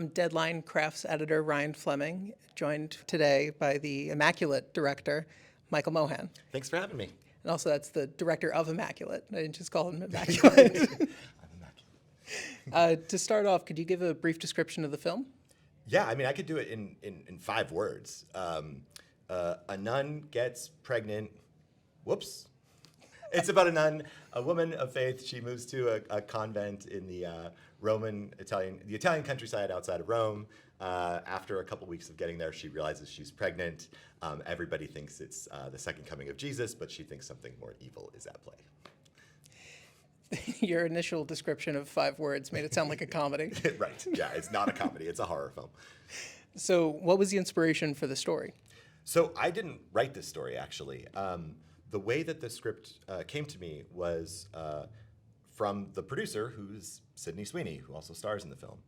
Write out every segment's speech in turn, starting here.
Deadline Crafts editor Ryan Fleming, joined today by the Immaculate director, Michael Mohan. Thanks for having me. And also that's the director of Immaculate. I didn't just call him Immaculate. I'm immaculate. To start off, could you give a brief description of the film? Yeah, I mean, I could do it in 5 words. A nun gets pregnant. Whoops. It's about a nun, a woman of faith. She moves to a convent in the the Italian countryside outside of Rome. After a couple weeks of getting there, she realizes she's pregnant. Everybody thinks it's the second coming of Jesus, but she thinks something more evil is at play. Your initial description of 5 words made it sound like a comedy. Right, yeah, it's not a comedy, it's a horror film. So what was the inspiration for the story? So I didn't write this story, actually. The way that the script came to me was from the producer, who's Sydney Sweeney, who also stars in the film.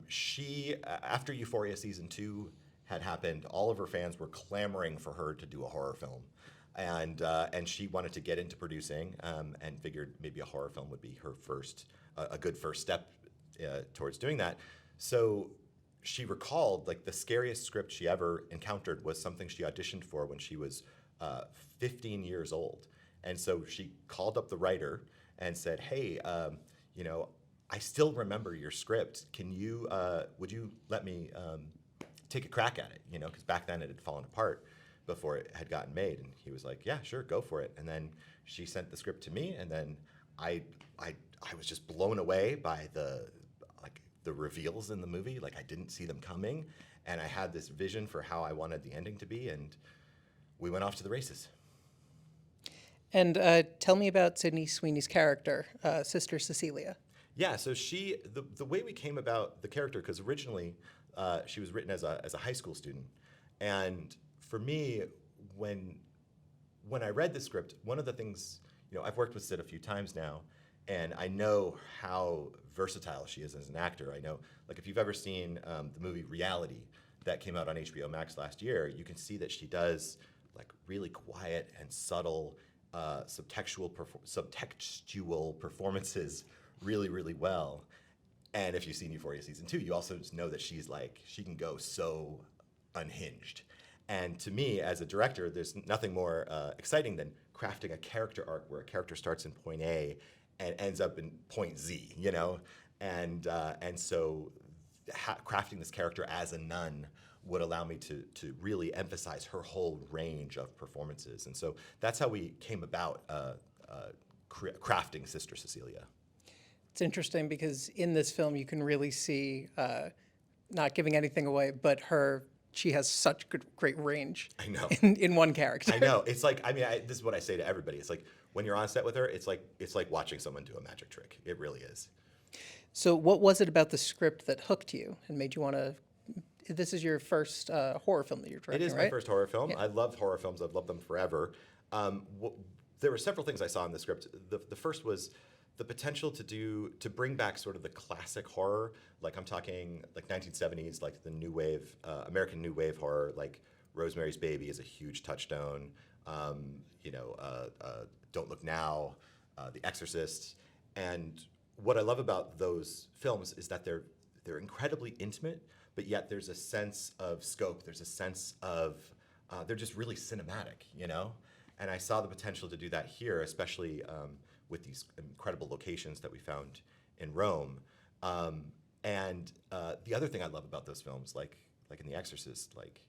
She, after Euphoria season 2 had happened, all of her fans were clamoring for her to do a horror film. And she wanted to get into producing and figured maybe a horror film would be her a good first step towards doing that. So she recalled, like, the scariest script she ever encountered was something she auditioned for when she was 15 years old. And so she called up the writer and said, hey, I still remember your script. Would you let me take a crack at it? Because back then it had fallen apart before it had gotten made. And he was like, yeah, sure, go for it. And then she sent the script to me, and then I was just blown away by the reveals in the movie. Like, I didn't see them coming, and I had this vision for how I wanted the ending to be, and we went off to the races. And tell me about Sydney Sweeney's character, Sister Cecilia. Yeah, so the way we came about the character, because originally she was written as a high school student, and for me, when I read the script, one of the things, I've worked with Sid a few times now, and I know how versatile she is as an actor. I know, like, if you've ever seen the movie Reality that came out on HBO Max last year, you can see that she does, like, really quiet and subtle subtextual performances really, really well. And if you've seen Euphoria season 2, you also just know that she can go so unhinged. And to me, as a director, there's nothing more exciting than crafting a character arc where a character starts in point A and ends up in point Z, And so crafting this character as a nun would allow me to really emphasize her whole range of performances. And so that's how we came about crafting Sister Cecilia. It's interesting because in this film you can really see, not giving anything away, but she has such great range. I know. In one character. I know. It's like, this is what I say to everybody. It's like, when you're on set with her, it's like watching someone do a magic trick. It really is. So what was it about the script that hooked you and made you want to? This is your first horror film that you're directing, right? It is my first horror film. Yeah. I love horror films. I've loved them forever. There were several things I saw in the script. The first was the potential to bring back sort of the classic horror. Like, I'm talking like 1970s, like the new wave, American new wave horror, like Rosemary's Baby is a huge touchstone. Don't Look Now, The Exorcist. And what I love about those films is that they're incredibly intimate, but yet there's a sense of scope. There's a sense of, they're just really cinematic, And I saw the potential to do that here, especially with these incredible locations that we found in Rome. And the other thing I love about those films, like in The Exorcist, like,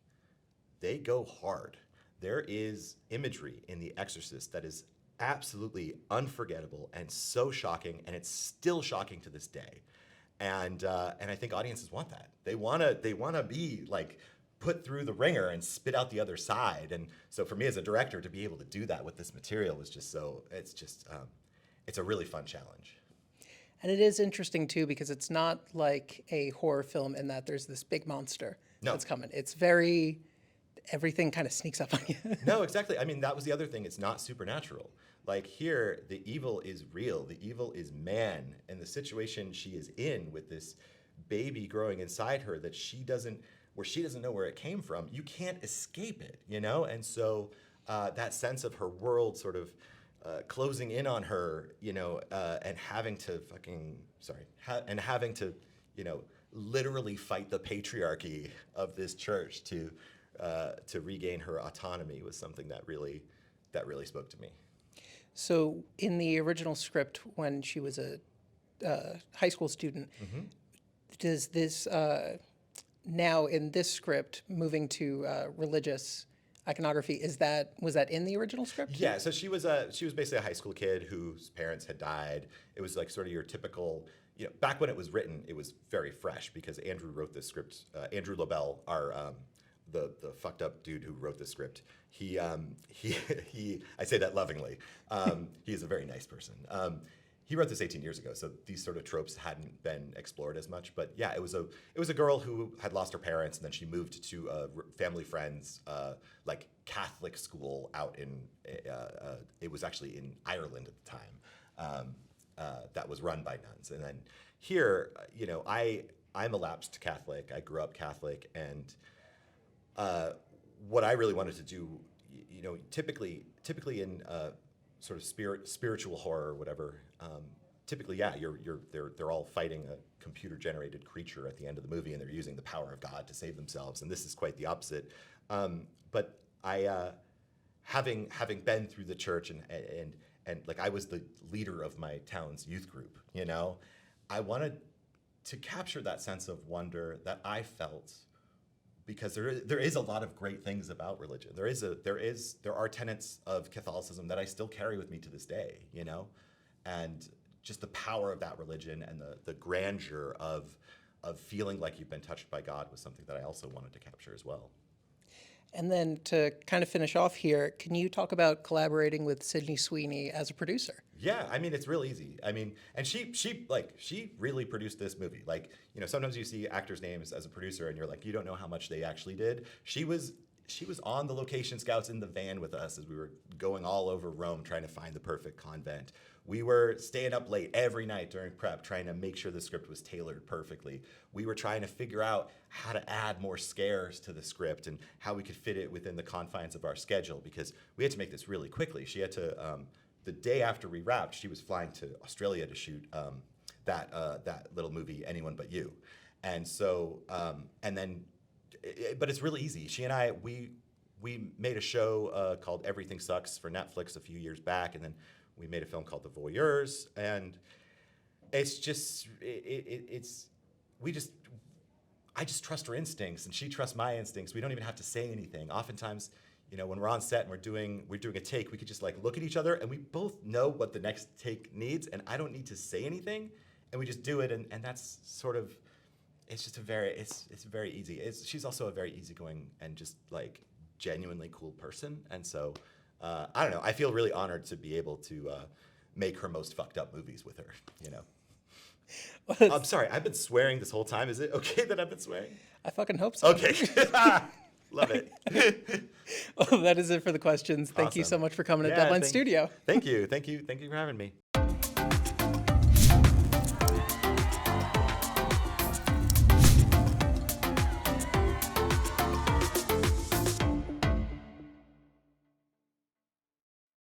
they go hard. There is imagery in The Exorcist that is absolutely unforgettable and so shocking, and it's still shocking to this day. And I think audiences want that. They wanna be, like, put through the ringer and spit out the other side. And so for me as a director to be able to do that with this material was just it's a really fun challenge. And it is interesting too because it's not like a horror film in that there's this big monster that's coming. It's everything kind of sneaks up on you. No, exactly. I mean, that was the other thing. It's not supernatural. Like, here, the evil is real. The evil is man. And the situation she is in with this baby growing inside her that she doesn't know where it came from, you can't escape it, And so that sense of her world sort of closing in on her, and having to literally fight the patriarchy of this church to regain her autonomy was something that really spoke to me. So in the original script, when she was a high school student, does this now in this script moving to religious iconography, was that in the original script? Yeah, so she was basically a high school kid whose parents had died. It was like sort of your typical, back when it was written, it was very fresh because Andrew wrote this script. Andrew LaBelle, the fucked up dude who wrote the script. He I say that lovingly. He is a very nice person. He wrote this 18 years ago, so these sort of tropes hadn't been explored as much. But yeah, it was a girl who had lost her parents, and then she moved to family friends, like Catholic school out in. It was actually in Ireland at the time. That was run by nuns, and then here, I'm a lapsed Catholic. I grew up Catholic, and what I really wanted to do, typically in sort of spiritual horror or whatever. Typically, yeah, they're all fighting a computer-generated creature at the end of the movie, and they're using the power of God to save themselves. And this is quite the opposite. But I, having been through the church and like I was the leader of my town's youth group, I wanted to capture that sense of wonder that I felt. Because there is a lot of great things about religion. There are tenets of Catholicism that I still carry with me to this day, and just the power of that religion and the grandeur of feeling like you've been touched by God was something that I also wanted to capture as well. And then to kind of finish off here, can you talk about collaborating with Sydney Sweeney as a producer? Yeah, I mean, it's real easy. I mean, and she really produced this movie. Like, sometimes you see actors' names as a producer and you're like, you don't know how much they actually did. She was on the location scouts in the van with us as we were going all over Rome trying to find the perfect convent. We were staying up late every night during prep trying to make sure the script was tailored perfectly. We were trying to figure out how to add more scares to the script and how we could fit it within the confines of our schedule because we had to make this really quickly. She had to, the day after we wrapped, she was flying to Australia to shoot that little movie, Anyone But You. And so, but it's really easy. She and I, we made a show called Everything Sucks for Netflix a few years back, and then we made a film called The Voyeurs, and it's just, I just trust her instincts, and she trusts my instincts. We don't even have to say anything. Oftentimes, when we're on set and we're doing a take, we could just like look at each other, and we both know what the next take needs, and I don't need to say anything, and we just do it, and that's sort of, it's very easy. She's also a very easygoing and just like genuinely cool person, and so. I don't know. I feel really honored to be able to make her most fucked up movies with her, I'm sorry. I've been swearing this whole time. Is it okay that I've been swearing? I fucking hope so. Okay. Love it. Well, that is it for the questions. Thank you so much for coming to Deadline Studio. Thank you. Thank you for having me.